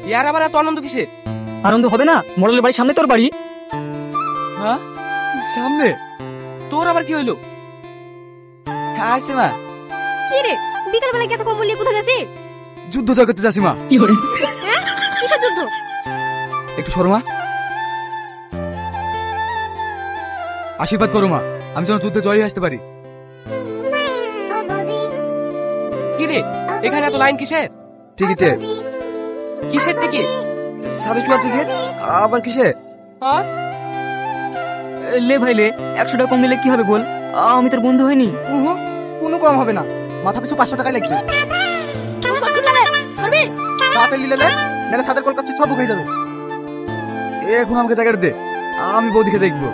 ইয়ার আবার এত আনন্দ কিসে? আনন্দ হবে না? মডেলের বাড়ির সামনে তোর বাড়ি। হ্যাঁ, সামনে? তোর আবার কি হইলো? হ্যাঁ আসছে মা। কি রে, বিকাল বেলা এত কম বললি কোথায় গেছি? যুদ্ধ জয় করতে যাচ্ছি মা। কি করে? হ্যাঁ, কিসের যুদ্ধ? একটু সরো মা। আশীর্বাদ করো মা, আমি যেন যুদ্ধে জয়ী আসতে পারি। কি রে, এখানে এত লাইন কিসের? টিকিটে। কিসের টিকিট? 4.5 টিকিট। আবার কিসে? হ্যাঁ, লে ভাই লে, 100 টাকা কম দিলে কি হবে বল? আমি তোর বন্ধু হইনি। কোনো কম হবে না, মাথা পিছু 500 টাকা লাগবে। তাড়াতাড়ি নিলে নাহলে সাদের কলকাতা সব বুক হয়ে যাবে। এখন আমাকে জায়গাটা দে, আমি বৌদিকে দেখবো।